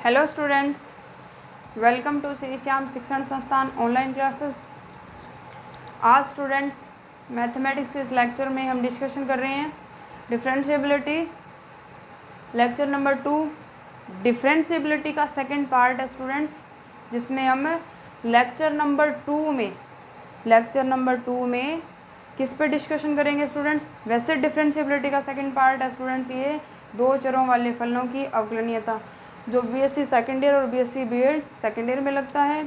Hello students, welcome to Shri Shyam Shikshan Sansthan online classes. आज students mathematics के इस लेक्चर में हम डिस्कशन कर रहे हैं डिफरेंशिएबिलिटी, लेक्चर नंबर 2। डिफरेंशिएबिलिटी का सेकंड पार्ट है स्टूडेंट्स, जिसमें हम लेक्चर नंबर 2 में किस पे डिस्कशन करेंगे स्टूडेंट्स। वैसे डिफरेंशिएबिलिटी का सेकंड पार्ट है स्टूडेंट्स ये दो चरों वाले फलनों की अवकलनीयता, जो बीएससी सेकेंड ईयर और बीएससी बीएड सेकेंड ईयर में लगता है।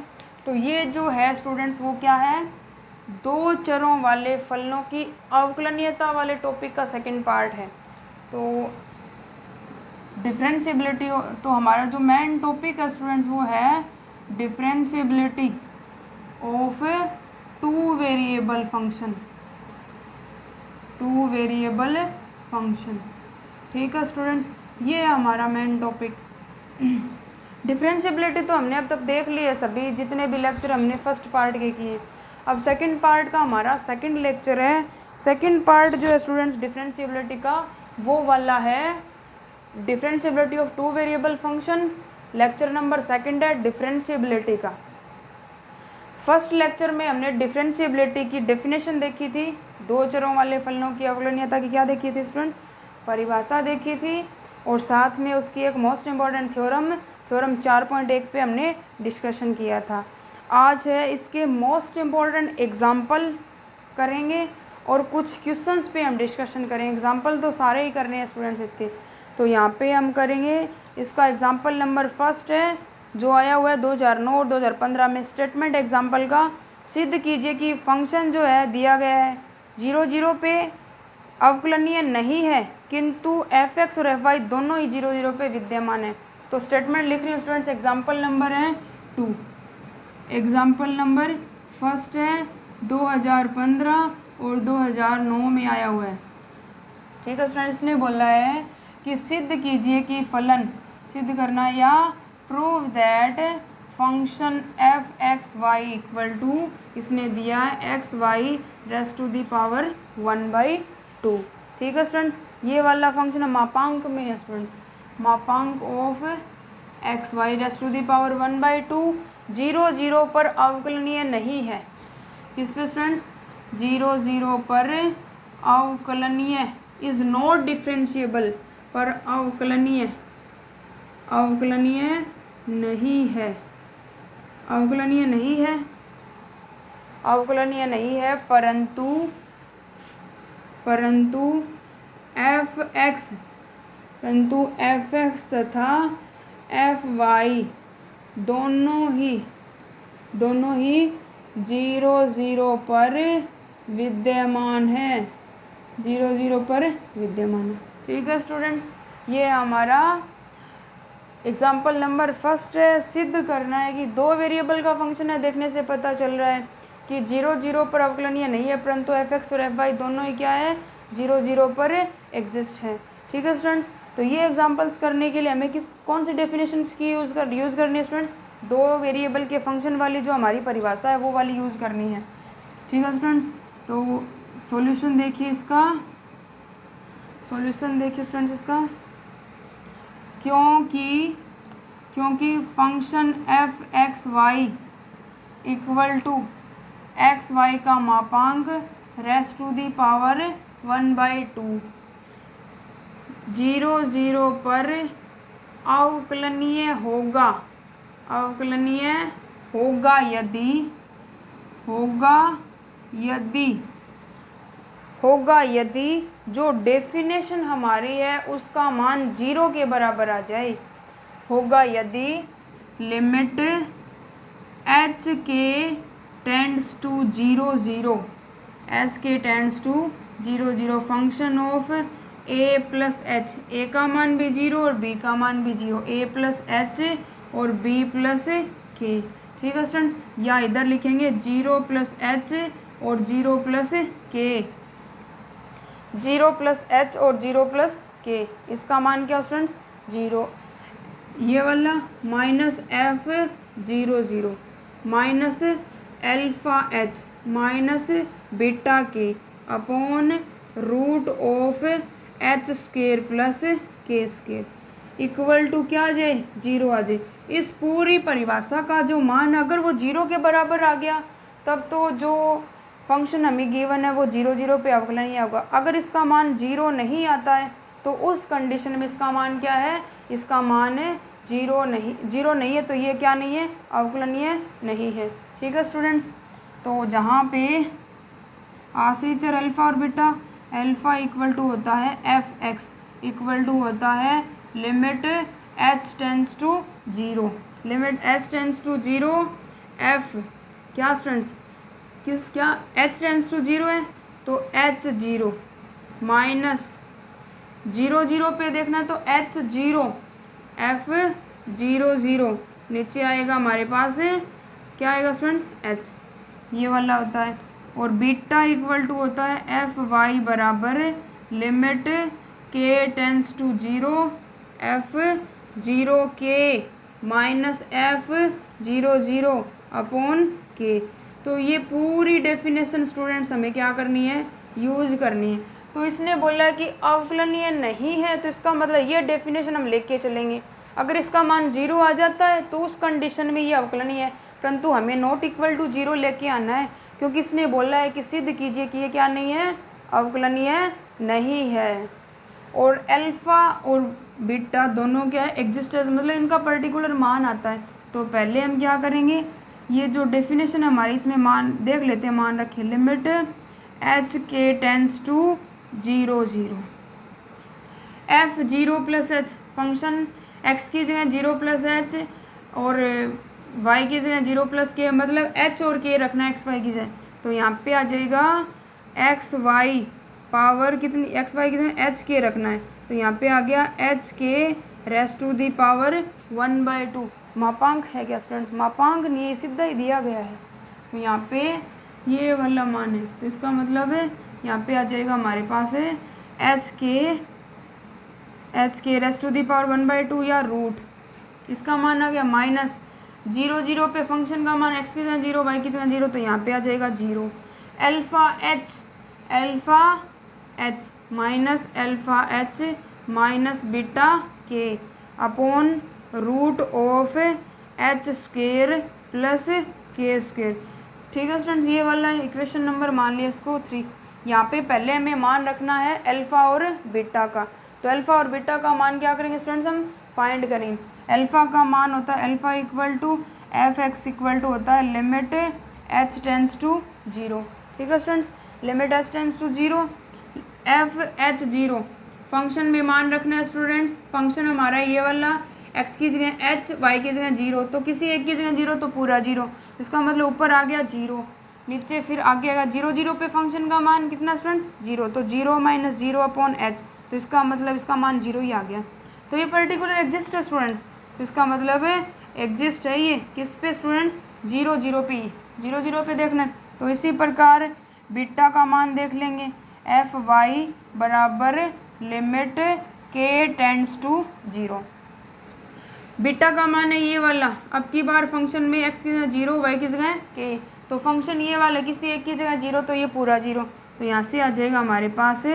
तो ये जो है स्टूडेंट्स वो क्या है, दो चरों वाले फलनों की अवकलनीयता वाले टॉपिक का सेकंड पार्ट है। तो डिफरेंशिएबिलिटी, तो हमारा जो मेन टॉपिक है स्टूडेंट्स वो है differentiability of two variable function. ठीक है स्टूडेंट्स, ये है हमारा मेन टॉपिक। डिफरेंशिएबिलिटी तो हमने अब तक देख ली है, सभी जितने भी लेक्चर हमने फर्स्ट पार्ट के किए। अब सेकंड पार्ट का हमारा सेकंड लेक्चर है। सेकंड पार्ट जो है स्टूडेंट्स डिफरेंशिएबिलिटी का वो वाला है differentiability of two variable function. Lecture number second है डिफरेंशिएबिलिटी का। फर्स्ट लेक्चर में हमने डिफरेंशिएबिलिटी की डेफिनेशन देखी थी, दो चरों वाले फलनों की अवकलनीयता की क्या देखी थी स्टूडेंट्स, परिभाषा देखी थी, और साथ में उसकी एक मोस्ट इम्पॉर्टेंट थ्योरम 4.1 पे हमने डिस्कशन किया था। आज है इसके मोस्ट इम्पॉर्टेंट एग्जाम्पल करेंगे और कुछ क्वेश्चंस पे हम डिस्कशन करेंगे। एग्जाम्पल तो सारे ही करने हैं स्टूडेंट्स इसके, तो यहाँ पे हम करेंगे इसका एग्जाम्पल नंबर फर्स्ट है जो आया हुआ है 2009 और 2015 में। स्टेटमेंट एग्जाम्पल का सिद्ध कीजिए कि फंक्शन जो है दिया गया है 0 पे अवकलनीय नहीं है, किंतु f(x) और f(y) दोनों ही 0 पे विद्यमान है। तो स्टेटमेंट लिख रही हूँ स्टूडेंट्स, एग्जाम्पल नंबर है 2। एग्जाम्पल नंबर फर्स्ट है 2015 और 2009 में आया हुआ है। ठीक है स्टूडेंट्स, ने बोला है कि सिद्ध कीजिए कि फलन सिद्ध करना या prove that function f(x, y) equal to, इसने दिया है x(y) raise to the power 1/2। ठीक है स्टूडेंट्स, ये वाला फंक्शन मापांक में है स्टूडेंट्स, मापांक of x(y) raise to the power 1/2 0 पर अवकलनीय नहीं है। किस पे स्टूडेंट्स, 0 पर अवकलनीय, इज नॉट डिफरेंशिएबल, पर अवकलनीय नहीं है, परंतु f(x) तथा f(y) दोनों ही 0 पर विद्यमान है। ठीक है स्टूडेंट्स, ये हमारा एग्जाम्पल नंबर फर्स्ट है। सिद्ध करना है कि दो वेरिएबल का फंक्शन है, देखने से पता चल रहा है कि 0 पर अवकलनीय नहीं है, परंतु f(x) और f(y) दोनों ही क्या है, 0 पर एग्जिस्ट है। ठीक है स्टूडेंट्स, तो ये एग्जांपल्स करने के लिए हमें कौन सी डेफिनेशंस की यूज़ करनी है स्टूडेंट्स, दो वेरिएबल के फंक्शन वाली जो हमारी परिभाषा है वो वाली यूज़ करनी है। ठीक है स्टूडेंट्स, तो सॉल्यूशन देखिए स्टूडेंट्स इसका, क्योंकि function f(x, y) equal to x(y) का मापांक रेज़ टू दी पावर 1/2 0 पर अवकलनीय होगा यदि जो डेफिनेशन हमारी है उसका मान 0 के बराबर आ जाए। होगा यदि लिमिट h के tends to 0 function of a plus h, a का मान भी 0 और b का मान भी 0, a प्लस h और b प्लस k। ठीक है स्टूडेंट्स, या इधर लिखेंगे 0 प्लस h और 0 प्लस k, 0 प्लस h और 0 प्लस k, इसका मान क्या स्टूडेंट्स 0। ये वाला minus f(0) minus alpha h minus beta k upon root of h² plus k²। Equal to क्या आ जाए, 0 आ जाए। इस पूरी परिभाषा का जो मान अगर वो 0 के बराबर आ गया तब तो जो फंक्शन हमें गिवन है वो 0 0 पे अवकलनीय होगा। अगर इसका मान 0 नहीं आता है तो उस कंडीशन में इसका मान क्या है, इसका मान है 0 नहीं है, तो ये क्या नहीं है, अवकलनीय नहीं है। ठीक है स्टूडेंट्स, तो जहाँ पे आश्रित चर अल्फा और बीटा, अल्फा इक्वल टू होता है एफ एक्स इक्वल टू होता है limit h tends to 0, limit h tends to 0 f क्या स्टूडेंट्स, क्या एच टेंस टू 0 है तो एच 0 माइनस 0 0 पे देखना है तो एच 0 एफ 0 0 नीचे आएगा हमारे पास क्या आएगा स्टूडेंट्स, एच, ये वाला होता है। और बीटा इक्वल टू होता है एफ वाई बराबर लिमिट के टेंस टू 0 एफ 0 के माइनस एफ 0 0 अपॉन के। तो ये पूरी डेफिनेशन स्टूडेंट्स हमें क्या करनी है, यूज करनी है। तो इसने बोला कि अवकलनीय नहीं है तो इसका मतलब ये डेफिनेशन हम लेके चलेंगे। अगर इसका मान 0 आ जाता है तो उस कंडीशन में ये अवकलनीय है, परंतु हमें नॉट इक्वल टू 0 लेके आना है क्योंकि इसने बोला है कि सिद्ध कीजिए कि ये क्या नहीं है, अवकलनीय नहीं है। और अल्फा और बीटा दोनों क्या है, एग्जिस्टेंस मतलब इनका पर्टिकुलर मान आता है। तो पहले हम क्या करेंगे, ये जो डेफिनेशन है हमारी इसमें मान देख लेते हैं, मान रखें लिमिट एच के tends to 0 0 f 0 plus h, function x की जगह 0 प्लस एच और वाई की जगह 0 प्लस के, मतलब एच और के रखना है एक्स वाई की जगह। तो यहाँ पे आ जाएगा एक्स वाई पावर कितनी, एक्स वाई की जगह एच के रखना है तो यहाँ पे आ गया एच के रेस्ट टू दी पावर 1/2। मापांक है क्या स्टूडेंट्स, मापांक नहीं है, सीधा ही दिया गया है। तो यहाँ पे ये वाला मान है तो इसका मतलब है यहाँ पे आ जाएगा हमारे पास है एच के रेस्ट टू दी पावर 1/2 या रूट, इसका मान आ गया माइनस 0 0 पे फंक्शन का मान एक्स की जगह 0 वाई की जगह 0 तो यहाँ पे आ जाएगा 0। Alpha H minus alpha H minus beta के upon root of H square plus के स्क्वेयर। ठीक है स्टूडेंट्स, ये वाला इक्वेशन नंबर मान लिया इसको 3। यहाँ पे पहले हमें मान रखना है अल्फा और बीटा का, तो अल्फा और बीटा का मान क्या करेंगे स्टूडेंट्स, हम फाइंड करेंगे। अल्फा का मान होता है alpha equal to f x equal to होता है लिमिट एच टेंस टू 0। ठीक है students, limit h tends to 0 f h 0 function में मान रखना है स्टूडेंट्स, फंक्शन हमारा ये वाला एक्स की जगह एच वाई की जगह 0 तो किसी एक की जगह 0 तो पूरा 0, इसका मतलब ऊपर आ गया 0 नीचे फिर आगे आएगा 0 0 पे फंक्शन का मान कितना स्टूडेंट्स 0, तो 0 माइनस 0 अपॉन एच तो इसका मतलब इसका मान 0 ही आ गया। तो ये पर्टिकुलर एग्जिस्ट है स्टूडेंट्स, तो इसका मतलब है एग्जिस्ट है ये किस पे स्टूडेंट्स 0 0 पे, 0 0 पे देखना है। तो इसी प्रकार बीटा का मान देख लेंगे एफ वाई बराबर लिमिट के टेंड्स टू 0। बीटा का मान है ये वाला, अब की बार फंक्शन में एक्स की जगह 0 वाई की जगह के, तो फंक्शन ये वाला किसी एक की जगह 0 तो ये पूरा 0, तो यहाँ से आ जाएगा हमारे पास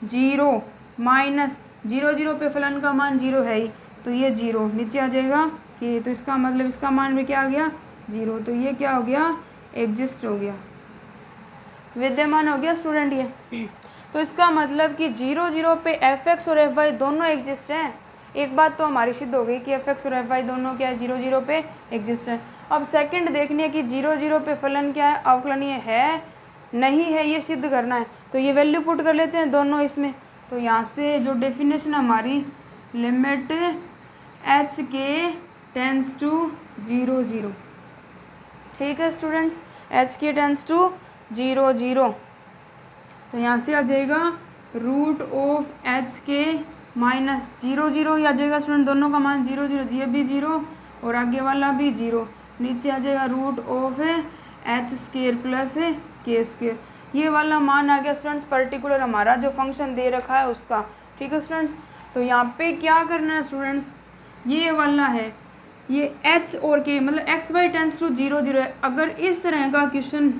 0 माइनस 0 0 पे फलन का मान 0 है ही तो ये 0 नीचे आ जाएगा कि, तो इसका मतलब इसका मान भी क्या आ गया 0, तो ये क्या हो गया एग्जिस्ट हो गया, विद्यमान हो गया स्टूडेंट ये। तो इसका मतलब कि 0 0 पे एफ एक्स और एफ वाई दोनों एग्जिस्ट हैं। एक बात तो हमारी सिद्ध हो गई कि एफ एक्स और एफ वाई दोनों क्या है 0 0 पे एग्जिस्ट है। अब सेकंड देखनी है कि 0 0 पे फलन क्या है अवकलनीय है नहीं है, ये सिद्ध करना है। तो ये वैल्यू पुट कर लेते हैं दोनों इसमें, तो यहाँ से जो डेफिनेशन हमारी लिमिट एच के टेंस टू 0 0, ठीक है स्टूडेंट्स, एच के टेंस टू 0 0, तो यहाँ से आ जाएगा रूट ऑफ एच के माइनस 0 0 ही आ जाएगा स्टूडेंट, दोनों का मान 0 0, ये भी 0 और आगे वाला भी 0, नीचे आ जाएगा root of H square plus के स्क्वेयर, ये वाला मान आ गया स्टूडेंट्स पर्टिकुलर हमारा जो फंक्शन दे रखा है उसका। ठीक है स्टूडेंट्स, तो यहाँ पे क्या करना है स्टूडेंट्स, ये वाला है ये एच और के मतलब एक्स वाई टेंस टू 0 0 है। अगर इस तरह का क्वेश्चन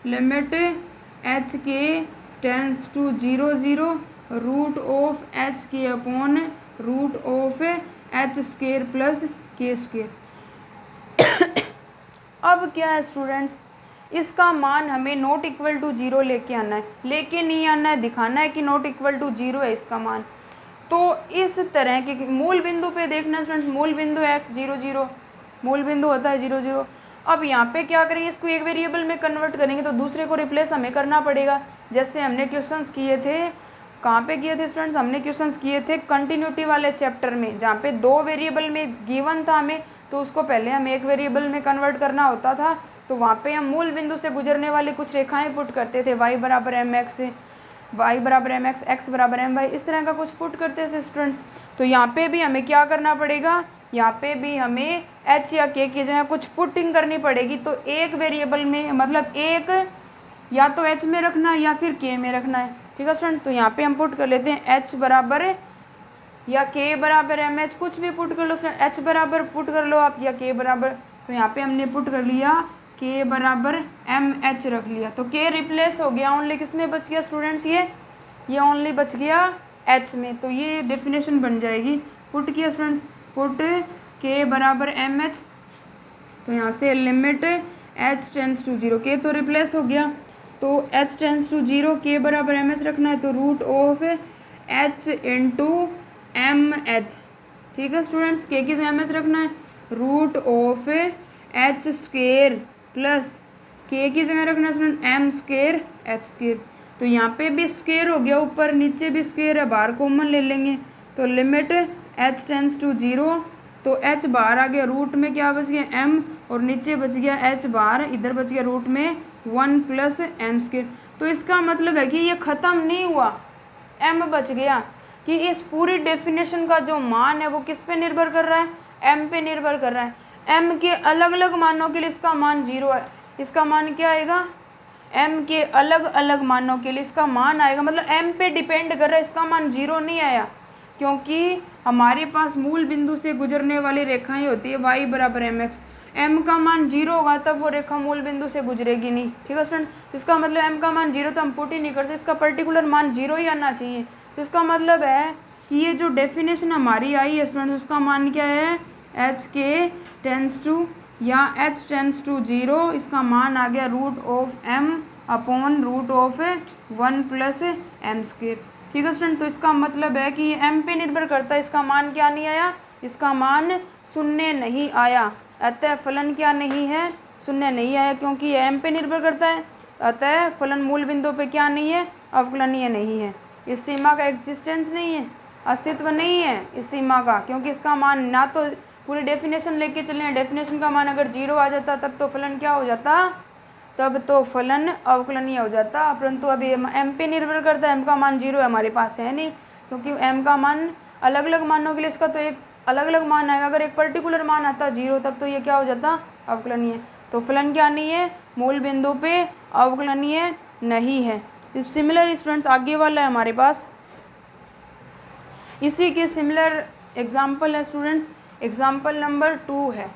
लिमिट एच के tends to 0 0 root of H K upon root of H square plus के स्क्वेयर। अब क्या है स्टूडेंट्स, इसका मान हमें नॉट इक्वल टू जीरो लेके आना है, लेके नहीं आना है, दिखाना है कि नॉट इक्वल टू जीरो है इसका मान। तो इस तरह के मूल बिंदु पे देखना स्टूडेंट्स, मूल बिंदु है 0 0, मूल बिंदु होता है 0 0। अब यहाँ पे क्या करेंगे, इसको एक वेरिएबल में कन्वर्ट करेंगे तो दूसरे को रिप्लेस हमें करना पड़ेगा। जैसे हमने क्वेश्चंस किए थे, कहाँ पे किए थे स्टूडेंट्स, हमने क्वेश्चंस किए थे कंटिन्यूटी वाले चैप्टर में, जहाँ पे 2 वेरिएबल में गिवन था हमें, तो उसको पहले हम एक वेरिएबल में कन्वर्ट करना होता था। तो वहाँ पे हम मूल बिंदु से गुजरने वाली कुछ रेखाएं पुट करते थे, y बराबर एम एक्स, y बराबर एम एक्स, एक्स बराबर एम वाई, इस तरह का कुछ पुट करते थे स्टूडेंट्स। तो यहाँ पे भी हमें क्या करना पड़ेगा, यहाँ पे भी हमें h या k की जगह कुछ पुटिंग करनी पड़ेगी। तो एक वेरिएबल में मतलब एक या तो h में रखना है या फिर k में रखना है, ठीक है स्टूडेंट। तो यहाँ पे हम पुट कर लेते हैं h बराबर या k बराबर एम एच, कुछ भी पुट कर लो स्टूडेंट, h बराबर पुट कर लो आप या k बराबर। तो यहाँ पे हमने पुट कर लिया k बराबर एम एच रख लिया, तो k रिप्लेस हो गया, ओनली किस में बच गया स्टूडेंट्स, ये ओनली बच गया h में। तो ये डेफिनेशन बन जाएगी, पुट किया स्टूडेंट्स, पुट k बराबर एम एच। तो यहाँ से limit h tends to 0, k तो रिप्लेस हो गया, तो h टेंस टू 0, k बराबर एम एच रखना है, तो root of h into m h, ठीक है स्टूडेंट्स, k की जगह एम एच रखना है, root of h square plus k की जगह रखना है student m square h square. तो यहाँ पे भी स्क्वेयर हो गया, ऊपर नीचे भी स्क्वेयर है, बाहर कॉमन ले लेंगे, तो लिमिट h टेंस टू 0, तो h बाहर आ गया, रूट में क्या बच गया m, और नीचे बच गया h बाहर, इधर बच गया रूट में 1 प्लस एम स्क्वेयर। तो इसका मतलब है कि ये ख़त्म नहीं हुआ, m बच गया, कि इस पूरी डेफिनेशन का जो मान है वो किस पे निर्भर कर रहा है, m पे निर्भर कर रहा है। m के अलग अलग मानों के लिए इसका मान 0 है, इसका मान क्या आएगा, m के अलग अलग मानों के लिए इसका मान आएगा, मतलब m पे डिपेंड कर रहा है, इसका मान 0 नहीं आया, क्योंकि हमारे पास मूल बिंदु से गुजरने वाली रेखाएं होती है y बराबर एम एक्स, m का मान 0 होगा तब वो रेखा मूल बिंदु से गुजरेगी नहीं, ठीक है स्टूडेंट। इसका मतलब m का मान 0 तो हम पुट ही नहीं कर सकते, इसका पर्टिकुलर मान 0 ही आना चाहिए। तो इसका मतलब है कि ये जो डेफिनेशन हमारी आई है स्टूडेंट, उसका मान क्या है, h के टेंस टू या h टेंस टू 0, इसका मान आ गया root of m upon root of 1 plus m square, ठीक है स्टूडेंट। तो इसका मतलब है कि ये m पे निर्भर करता है, इसका मान क्या नहीं आया, इसका मान शून्य नहीं आया, अतः फलन क्या नहीं है, शून्य नहीं आया, क्योंकि ये m पे निर्भर करता है, अतः फलन मूल बिंदु पे क्या नहीं है, अवकलनीय नहीं है, इस सीमा का एग्जिस्टेंस नहीं है, अस्तित्व नहीं है इस सीमा का, क्योंकि इसका मान ना तो पूरी डेफिनेशन लेके चले हैं, डेफिनेशन का मान अगर 0 आ जाता तब तो फलन क्या हो जाता, तब तो फलन अवकलनीय हो जाता, परंतु अभी m पे निर्भर करता है, m का मान 0 है, हमारे पास है नहीं, क्योंकि m का मान अलग अलग मानों के लिए इसका तो एक अलग अलग मान आएगा, अगर एक पर्टिकुलर मान आता 0 तब तो ये क्या हो जाता, अवकलनीय। तो फलन क्या नहीं है, मूल बिंदु पे अवकलनीय नहीं है। सिमिलर स्टूडेंट्स आगे वाला है हमारे पास, इसी के सिमिलर एग्जाम्पल है स्टूडेंट्स, एग्जाम्पल नंबर 2 है,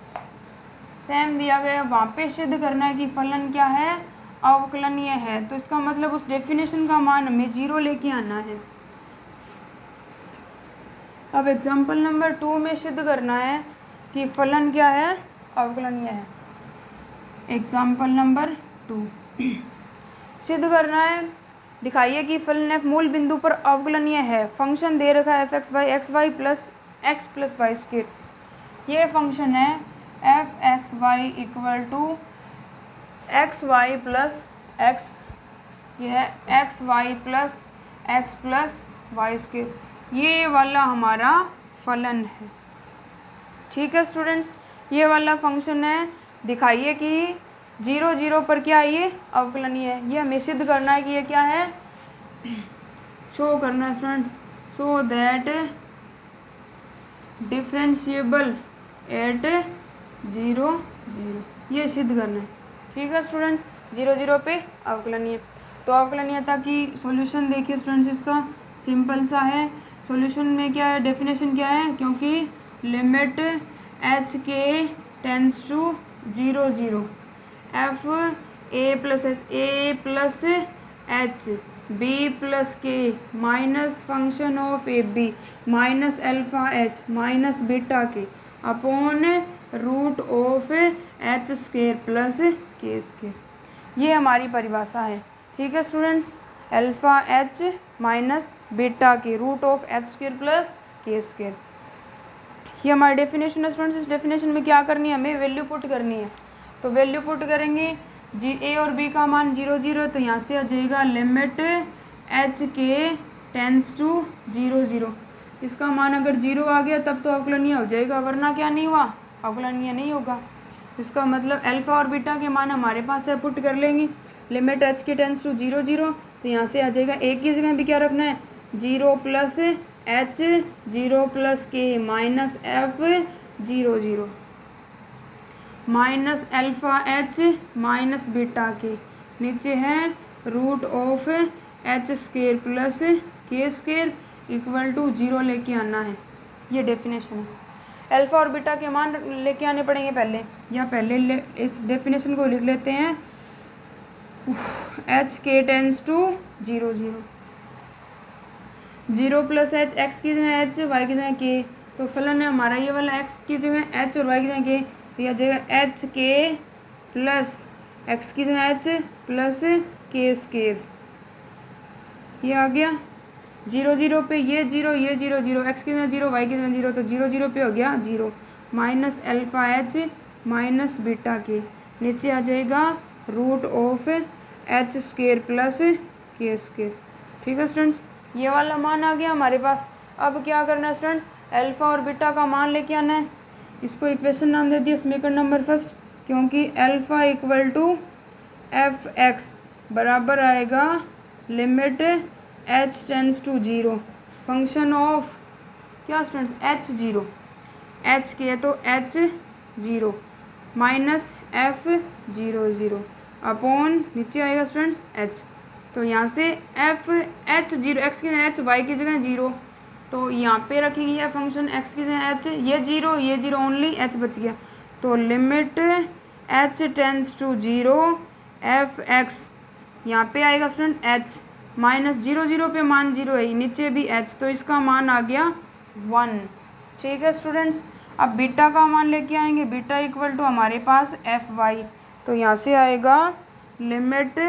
सेम दिया गया, वहाँ पे सिद्ध करना है कि फलन क्या है, अवकलनीय है। तो इसका मतलब उस डेफिनेशन का मान हमें 0 लेके आना है। अब एग्जाम्पल नंबर 2 में सिद्ध करना है कि फलन क्या है, अवकलनीय है। एग्जाम्पल नंबर 2 सिद्ध करना है, दिखाइए कि फलन f मूल बिंदु पर अवकलनीय है। फंक्शन दे रखा है f(x, y) plus x plus y square, ये फंक्शन है f(x, y) equal to x y plus x, यह है x y plus y square, ये वाला हमारा फलन है, ठीक है स्टूडेंट्स। ये वाला फंक्शन है, दिखाइए कि 0 0 पर क्या है, ये अवकलनीय है। ये हमें सिद्ध करना है कि ये क्या है, शो करना है student, so that differentiable eight 0 0, ये सिद्ध करना है, ठीक है स्टूडेंट्स। 0 0 पे अवकलनीय। तो अवकलनीयता की सॉल्यूशन देखिए स्टूडेंट्स, इसका सिंपल सा है, सॉल्यूशन में क्या है, डेफिनेशन क्या है, क्योंकि लिमिट h के tends to 0 0 f a plus h b plus k minus function of a b minus alpha H minus beta के upon root of H square plus के स्क्वेयर। ये हमारी परिभाषा है। ठीक है students, alpha H minus beta k root of H square plus के square, ये हमारी डेफिनेशन है स्टूडेंट्स। इस डेफिनेशन में क्या करनी है, हमें वैल्यू पुट करनी है। तो वैल्यू पुट करेंगे, जी ए और बी का मान 0 0, तो यहाँ से आ जाएगा लिमिट एच के टेंस टू 0 0। इसका मान अगर 0 आ गया तब तो अवकलनीय हो जाएगा, वरना क्या नहीं हुआ, अवकलनीय नहीं होगा। इसका मतलब अल्फा और बीटा के मान हमारे पास है, पुट कर लेंगे। लिमिट एच के टेंस टू 0 0, तो यहाँ से आ जाएगा एक की जगह भी क्या रखना है, 0 plus h 0 plus k minus f 0 0 minus alpha H minus beta k, नीचे है root of H square plus के स्क्वेयर इक्वल टू 0 लेके आना है। ये डेफिनेशन है। अल्फा और बीटा के मान लेके आने पड़ेंगे पहले, या पहले इस डेफिनेशन को लिख लेते हैं, एच के tends to 0 0 0 plus h, x की जगह एच वाई की जगह के, तो फलन है हमारा ये वाला, एक्स की जगह एच और वाई की जगह के, तो यह जाएगा एच के प्लस एक्स की जगह एच प्लस के स्क्वेयर। ये आ गया 0 0 पे ये 0 ये 0 0, एक्स की जगह 0 वाई की जगह 0, तो 0 0 पे हो गया 0 minus alpha H minus beta k, नीचे आ जाएगा root of H square plus के स्क्वेयर। ठीक है स्टूडेंट्स, ये वाला मान आ गया हमारे पास। अब क्या करना है स्टूडेंट्स, अल्फा और बीटा का मान लेके आना है। इसको इक्वेशन नाम दे दिया समीकरण नंबर फर्स्ट, क्योंकि alpha equal to f x बराबर आएगा limit h tends to 0 function of क्या स्टूडेंट्स, एच 0, एच के तो एच 0 माइनस एफ 0 0 अपॉन नीचे आएगा स्टूडेंट्स एच, तो यहाँ से एफ एच 0, एक्स की जगह एच वाई की जगह 0, तो यहाँ पे रखेंगे यह फंक्शन एक्स की जगह एच, ये 0 ये 0 ओनली एच बच गया, तो limit h tends to 0 f x, यहाँ पे आएगा स्टूडेंट एच माइनस 0 0 पे मान 0 है, नीचे भी एच, तो इसका मान आ गया 1। ठीक है स्टूडेंट्स, अब बीटा का मान लेके आएंगे, बीटा इक्वल टू हमारे पास एफ वाई, तो यहाँ से आएगा लिमिट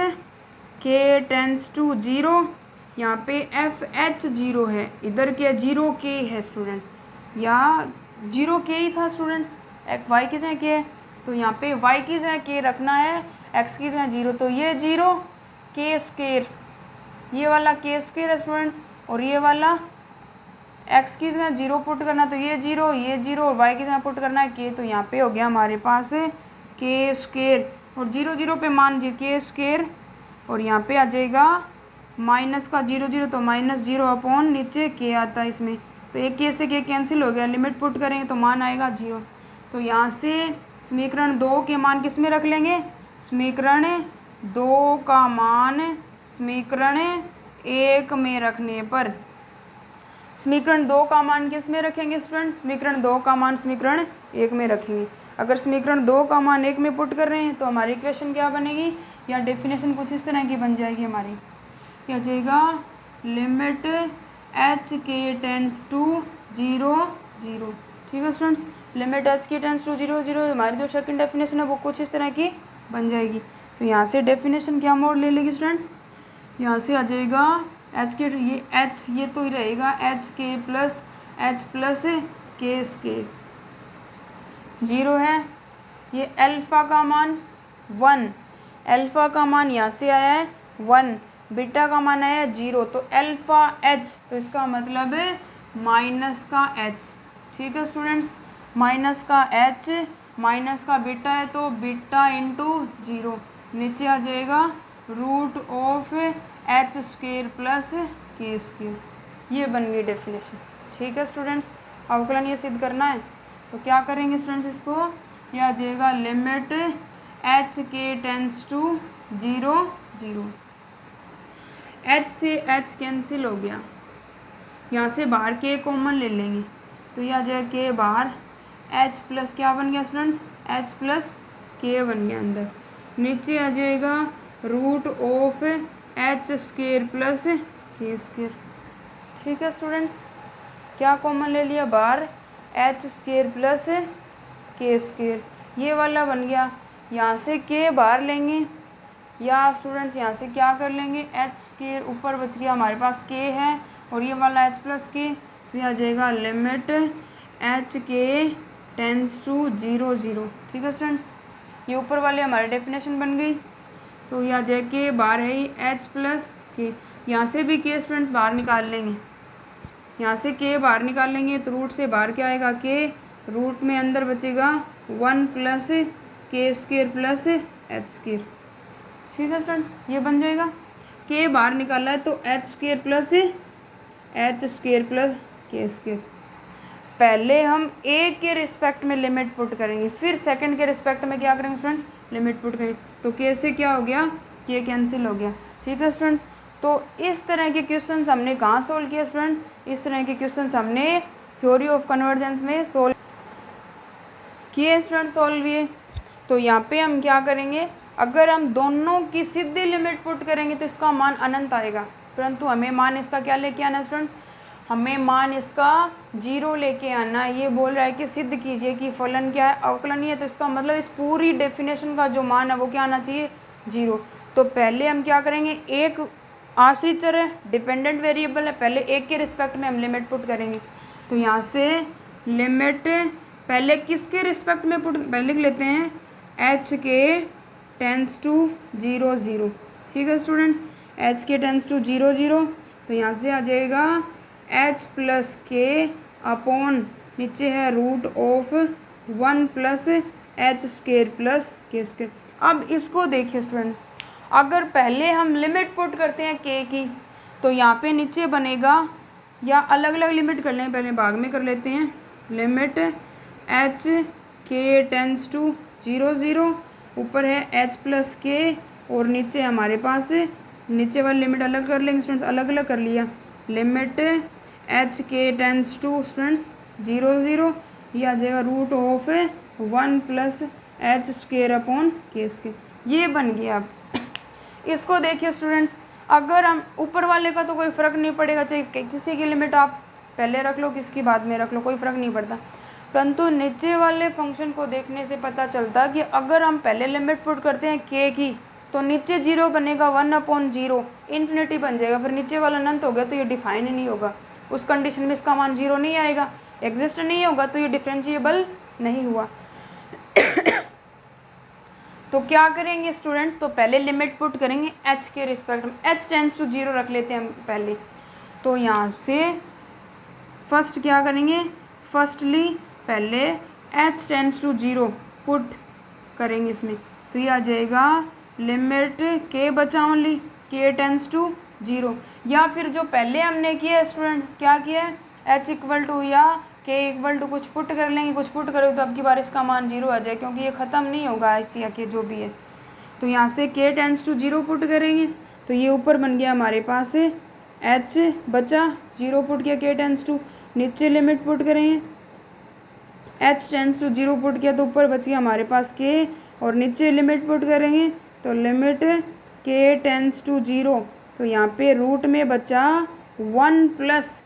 के टेंस टू 0, यहाँ पे एफ एच 0 है, इधर क्या 0 के है स्टूडेंट, या 0 के ही था स्टूडेंट्स, एफ वाई की जगह के है, तो यहाँ पे वाई की जगह के रखना है, एक्स की जगह 0, तो ये 0 के स्क्वेयर, ये वाला के स्क्वेयर है स्टूडेंट्स, और ये वाला एक्स की जगह 0 पुट करना, तो ये 0 ये 0 और वाई की जगह पुट करना है के, तो यहाँ पे हो गया हमारे पास के स्क्वेयर, और 0 0 पे मान जी के स्क्वेयर, और यहाँ पे आ जाएगा माइनस का 0 0, तो माइनस 0 अपॉन नीचे के आता है इसमें, तो एक के से के कैंसिल हो गया, लिमिट पुट करेंगे तो मान आएगा 0। तो यहाँ से समीकरण 2 के मान किस में रख लेंगे, समीकरण 2 का मान समीकरण 1 में रखने पर, समीकरण 2 का मान किस में रखेंगे स्टूडेंट, समीकरण 2 का मान समीकरण 1 में रखेंगे। अगर समीकरण 2 का मान 1 में पुट कर रहे हैं तो हमारी इक्वेशन क्या बनेगी, या डेफिनेशन कुछ इस तरह की बन जाएगी हमारी, क्या जाएगा लिमिट एच के टेंस टू 0 0। ठीक है स्टूडेंट्स, लिमिट एच के टेंस टू 0 0 हमारी जो सेकंड डेफिनेशन है वो कुछ इस तरह की बन जाएगी। तो यहाँ से डेफिनेशन क्या मोड ले लेगी स्टूडेंट्स, यहाँ से आ जाएगा एच के, ये एच ये तो ही रहेगा एच के प्लस के स्क्वेयर 0 है, ये अल्फ़ा का मान 1, अल्फ़ा का मान यहाँ से आया है 1, बीटा का मान आया है 0, तो अल्फ़ा एच, तो इसका मतलब है माइनस का एच। ठीक है स्टूडेंट्स, माइनस का एच माइनस का बीटा है, तो बीटा इंटू 0, नीचे आ जाएगा root of H square plus के स्क्वेयर, ये बन गई डेफिनेशन। ठीक है स्टूडेंट्स, अवकलन ये सिद्ध करना है, तो क्या करेंगे स्टूडेंट्स, इसको यह आ जाएगा लिमिट एच के टेंस टू 0 0, एच से एच कैंसिल हो गया, यहाँ से बाहर के कॉमन ले लेंगे, तो यह आ जाएगा के बाहर, एच प्लस क्या बन गया स्टूडेंट्स, एच प्लस के बन गया अंदर, नीचे आ जाएगा root of H square plus के स्क्वेयर। ठीक है स्टूडेंट्स, क्या कॉमन ले लिया बाहर, एच स्क्वेयर प्लस के स्क्वेयर, ये वाला बन गया। यहाँ से के बाहर लेंगे या स्टूडेंट्स यहाँ से क्या कर लेंगे, एच स्क्वेयर ऊपर बच गया हमारे पास के है और ये वाला एच प्लस के, तो ये आ जाएगा लिमिट एच के टेंस टू 0 0। ठीक है स्टूडेंट्स, ये ऊपर वाले हमारी डेफिनेशन बन गई। तो ये आ जाए के बाहर है ही एच प्लस के, यहाँ से भी के स्टूडेंट्स बाहर निकाल लेंगे, यहाँ से के बाहर निकाल लेंगे तो रूट से बाहर क्या आएगा के, रूट में अंदर बचेगा 1 प्लस के स्क्वेयर प्लस एच स्क्वेयर। ठीक है स्टूडेंट, ये बन जाएगा। के बाहर निकाला है तो एच स्क्वेयर प्लस के स्क्वेयर। पहले हम ए के रिस्पेक्ट में लिमिट पुट करेंगे, फिर सेकंड के रिस्पेक्ट में क्या करेंगे स्टूडेंट्स, लिमिट पुट करेंगे। तो के से क्या हो गया, के कैंसिल हो गया। ठीक है स्टूडेंट्स, तो इस तरह के क्वेश्चंस हमने कहाँ सोल्व किया स्टूडेंट्स, इस तरह के क्वेश्चंस हमने थ्योरी ऑफ कन्वर्जेंस में सोल्व किए स्टूडेंट्स, सोल्व किए। तो यहाँ पे हम क्या करेंगे, अगर हम दोनों की सीधी लिमिट पुट करेंगे तो इसका मान अनंत आएगा, परंतु हमें मान इसका क्या लेके आना स्टूडेंट्स, हमें मान इसका 0 लेके आना। ये बोल रहा है कि सिद्ध कीजिए कि फलन क्या है, अवकलनीय है, तो इसका मतलब इस पूरी डेफिनेशन का जो मान है वो क्या आना चाहिए, 0। तो पहले हम क्या करेंगे, एक आश्रित चर है, डिपेंडेंट वेरिएबल है, पहले एक के रिस्पेक्ट में हम लिमिट पुट करेंगे। तो यहाँ से लिमिट पहले किसके रिस्पेक्ट में पुट, पहले लिख लेते हैं एच के टेंस टू 0 0। ठीक है स्टूडेंट्स, एच के टेंस टू 0 0, तो यहाँ से आ जाएगा एच प्लस के अपॉन नीचे है root of 1 plus h square plus के स्क्वेयर। अब इसको देखिए स्टूडेंट, अगर पहले हम लिमिट पुट करते हैं के की, तो यहाँ पे नीचे बनेगा, या अलग अलग लिमिट कर लें, पहले भाग में कर लेते हैं, लिमिट एच के टेंस टू 0 0, ऊपर है एच प्लस के और नीचे हमारे पास, नीचे वाली लिमिट अलग कर लेंगे स्टूडेंट्स, अलग अलग कर लिया, लिमिट एच के टेंस टू स्टूडेंट्स 0 0, ये आ जाएगा root of 1 plus h square upon k square. ये बन गया। अब इसको देखिए स्टूडेंट्स, अगर हम ऊपर वाले का तो कोई फ़र्क नहीं पड़ेगा, चाहे किसी की लिमिट आप पहले रख लो किसकी बाद में रख लो, कोई फ़र्क नहीं पड़ता, परंतु नीचे वाले फंक्शन को देखने से पता चलता कि अगर हम पहले लिमिट पुट करते हैं के की, तो नीचे 0 बनेगा, 1/0 इन्फिनिटी बन जाएगा, फिर नीचे वाला अनंत हो गया तो ये डिफाइन ही नहीं होगा, उस कंडीशन में इसका मान 0 नहीं आएगा, एग्जिस्ट नहीं होगा, तो ये डिफरेंशिएबल नहीं हुआ। तो क्या करेंगे स्टूडेंट्स, तो पहले लिमिट पुट करेंगे एच के रिस्पेक्ट में, एच टेंस टू 0 रख लेते हैं हम पहले। तो यहाँ से फर्स्ट क्या करेंगे, फर्स्टली पहले एच टेंस टू 0 पुट करेंगे इसमें, तो ये आ जाएगा लिमिट के बचा ओनली के टेंस टू 0, या फिर जो पहले हमने किया है स्टूडेंट, क्या किया है, एच इक्वल टू या के इक्वल टू कुछ पुट कर लेंगे, कुछ पुट करोगे तो अब की बार इसका मान 0 आ जाए, क्योंकि ये ख़त्म नहीं होगा ऐसी या के जो भी है। तो यहाँ से के टेंस टू 0 पुट करेंगे, तो ये ऊपर बन गया हमारे पास एच बचा 0 पुट किया के टेंस टू, नीचे लिमिट पुट करेंगे एच टेंस टू 0 पुट किया तो ऊपर बच गया हमारे पास के, और नीचे लिमिट पुट करेंगे तो लिमिट के टेंस टू 0, तो यहाँ पे रूट में बचा 1 प्लस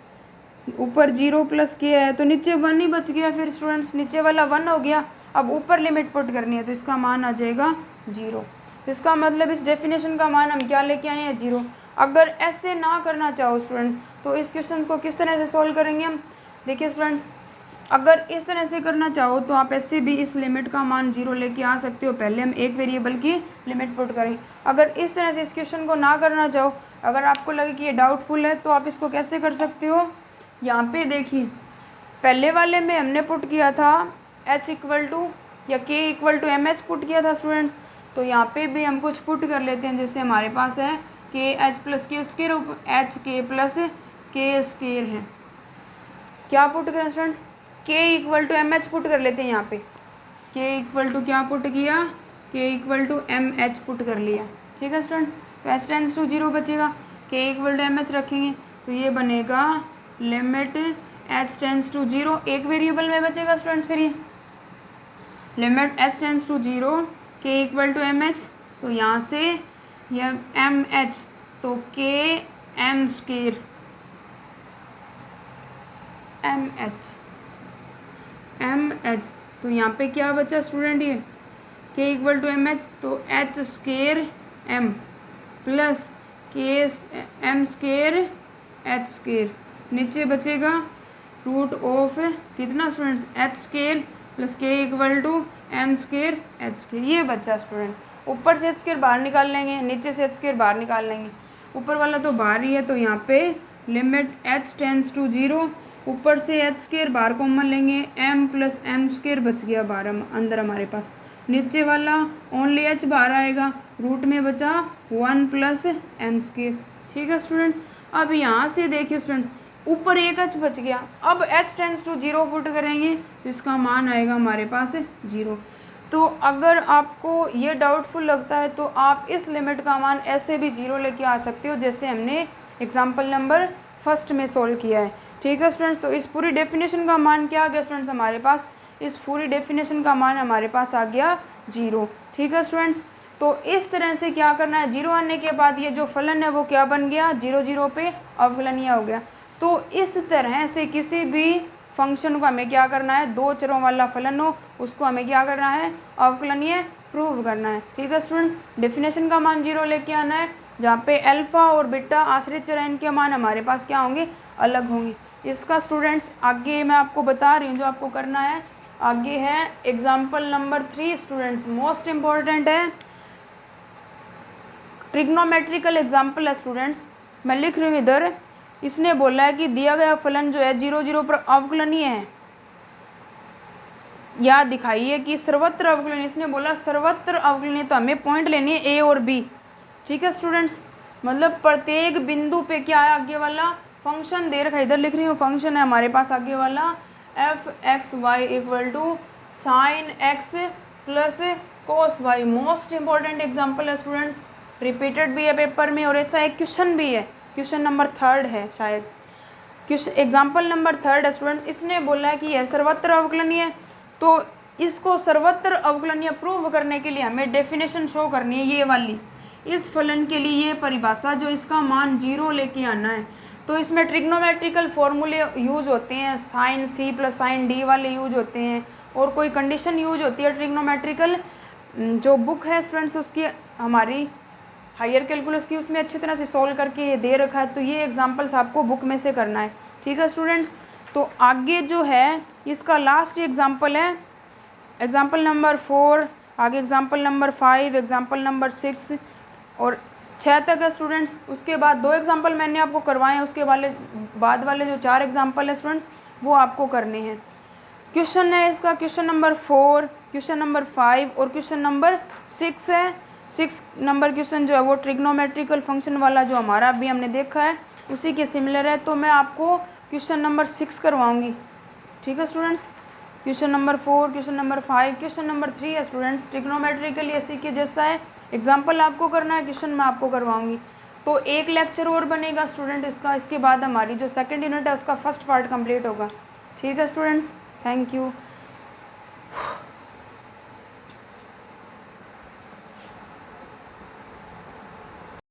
ऊपर 0 प्लस के है तो नीचे 1 ही बच गया, फिर स्टूडेंट्स नीचे वाला 1 हो गया, अब ऊपर लिमिट पुट करनी है तो इसका मान आ जाएगा 0। तो इसका मतलब इस डेफिनेशन का मान हम क्या लेके आए हैं, 0। अगर ऐसे ना करना चाहो स्टूडेंट तो इस क्वेश्चन को किस तरह से सॉल्व करेंगे हम, देखिए स्टूडेंट्स, अगर इस तरह से करना चाहो तो आप ऐसे भी इस लिमिट का मान 0 लेके आ सकते हो, पहले हम एक वेरिएबल की लिमिट पुट करें। अगर इस तरह से इस क्वेश्चन को ना करना चाहो, अगर आपको लगे कि ये डाउटफुल है, तो आप इसको कैसे कर सकते हो, यहाँ पे देखिए पहले वाले में हमने पुट किया था h इक्वल टू या k equal to m h put किया था स्टूडेंट्स, तो यहाँ पे भी हम कुछ पुट कर लेते हैं, जैसे हमारे पास है के एच प्लस के स्क्वेयर, एच के प्लस के स्क्वेयर है, क्या पुट करें students, k equal to m h put कर लेते हैं, यहाँ पे k इक्वल टू क्या पुट किया, k equal to m h put कर लिया। ठीक है स्टूडेंट, तो एच टेंस टू 0 बचेगा, k equal to m h रखेंगे तो ये बनेगा लिमिट एच टेंस टू 0, एक वेरिएबल में बचेगा स्टूडेंट्स, फिर ये लिमिट एच टेंस टू 0 के इक्वल टू एम एच, तो यहाँ से यह एम एच, तो के एम स्क्वायर एम एच, तो यहाँ पे क्या बचा स्टूडेंट, ये k equal to m h, तो h square m plus k m square h square, नीचे बचेगा रूट ऑफ कितना students, h square plus k equal to m square h square, ये बच्चा स्टूडेंट। ऊपर से एच स्क्वायर बाहर निकाल लेंगे, नीचे से एच स्क्वायर बाहर निकाल लेंगे, ऊपर वाला तो बाहर ही है, तो यहाँ पे लिमिट एच टेंस टू 0, ऊपर से एच स्क्वायर बाहर कॉमन लेंगे, एम प्लस एम स्क्वायर बच गया बाहर अंदर हमारे पास, नीचे वाला ओनली एच बाहर आएगा, रूट में बचा 1 प्लस एम स्क्वायर। ठीक है स्टूडेंट्स, अब यहाँ से देखिए स्टूडेंट्स, ऊपर एक एच बच गया, अब एच टेंस टू 0 पुट करेंगे तो इसका मान आएगा हमारे पास 0। तो अगर आपको ये डाउटफुल लगता है तो आप इस लिमिट का मान ऐसे भी 0 लेके आ सकते हो, जैसे हमने एग्जाम्पल नंबर 1 में सोल्व किया है। ठीक है स्टूडेंट्स, तो इस पूरी डेफिनेशन का मान क्या आ गया स्टूडेंट्स हमारे पास, इस पूरी डेफिनेशन का मान हमारे पास आ गया 0। ठीक है स्टूडेंट्स, तो इस तरह से क्या करना है, 0 आने के बाद ये जो फलन है वो क्या बन गया, 0 0 पे अवकलनीय हो गया। तो इस तरह से किसी भी फंक्शन को हमें क्या करना है, दो चरों वाला फलन हो उसको हमें क्या करना है, अवकलनीय प्रूव करना है। ठीक है स्टूडेंट्स, डेफिनेशन का मान 0 लेके आना है, जहाँ पे अल्फा और बीटा आश्रित चर इनके मान हमारे पास क्या होंगे, अलग होंगे। इसका स्टूडेंट्स आगे मैं आपको बता रही हूँ जो आपको करना है, आगे है example number 3 students, most important है, ट्रिग्नोमेट्रिकल एग्जाम्पल है स्टूडेंट्स। मैं लिख रही हूँ इधर, इसने बोला है कि दिया गया फलन जो है 0 0 पर अवकलनीय है, या दिखाइए कि सर्वत्र अवकलनीय, इसने बोला सर्वत्र अवकलनीय, तो हमें पॉइंट लेनी है ए और बी। ठीक है स्टूडेंट्स, मतलब प्रत्येक बिंदु पे क्या है, आगे वाला फंक्शन दे रखा है, इधर लिख रही हूँ फंक्शन है हमारे पास आगे वाला f x y equal to sine x plus cos y. Most important example है स्टूडेंट्स, रिपीटेड भी है पेपर में और ऐसा एक क्वेश्चन भी है, क्वेश्चन नंबर 3 है शायद, क्वेश्चन एग्जाम्पल नंबर 3 है स्टूडेंट। इसने बोला है कि यह सर्वत्र अवकलनीय है, तो इसको सर्वत्र अवकलनीय प्रूव करने के लिए हमें डेफिनेशन शो करनी है, ये वाली, इस फलन के लिए ये परिभाषा जो इसका मान 0 लेके आना है। तो इसमें ट्रिग्नोमेट्रिकल फॉर्मूले यूज होते हैं, sine c plus sine d वाले यूज होते हैं, और कोई कंडीशन यूज होती है ट्रिग्नोमेट्रिकल, जो बुक है स्टूडेंट्स उसकी हमारी हायर कैलकुलस की, उसमें अच्छी तरह से सॉल्व करके ये दे रखा है, तो ये एग्जांपल्स आपको बुक में से करना है। ठीक है स्टूडेंट्स, तो आगे जो है इसका लास्ट एग्जांपल है एग्जांपल नंबर 4, आगे एग्जांपल नंबर 5, एग्जांपल नंबर 6 और 6 तक है स्टूडेंट्स। उसके बाद 2 एग्जांपल मैंने आपको करवाए हैं, उसके बाद वाले जो 4 एग्जांपल है स्टूडेंट्स वो आपको करने हैं। क्वेश्चन है इसका क्वेश्चन नंबर 4, क्वेश्चन नंबर 5 और क्वेश्चन नंबर 6 है। 6 नंबर क्वेश्चन जो है वो ट्रिग्नोमेट्रिकल फंक्शन वाला जो हमारा अभी हमने देखा है उसी के सिमिलर है, तो मैं आपको क्वेश्चन नंबर 6 करवाऊंगी। ठीक है students, question number 4, question number 5, question number 3 है स्टूडेंट, ट्रिग्नोमेट्रिकल इसी के जैसा है, एग्जाम्पल आपको करना है, क्वेश्चन मैं आपको करवाऊंगी। तो एक लेक्चर और बनेगा स्टूडेंट इसका, इसके बाद हमारी जो सेकंड यूनिट है उसका फर्स्ट पार्ट कंप्लीट होगा। ठीक है स्टूडेंट्स, थैंक यू।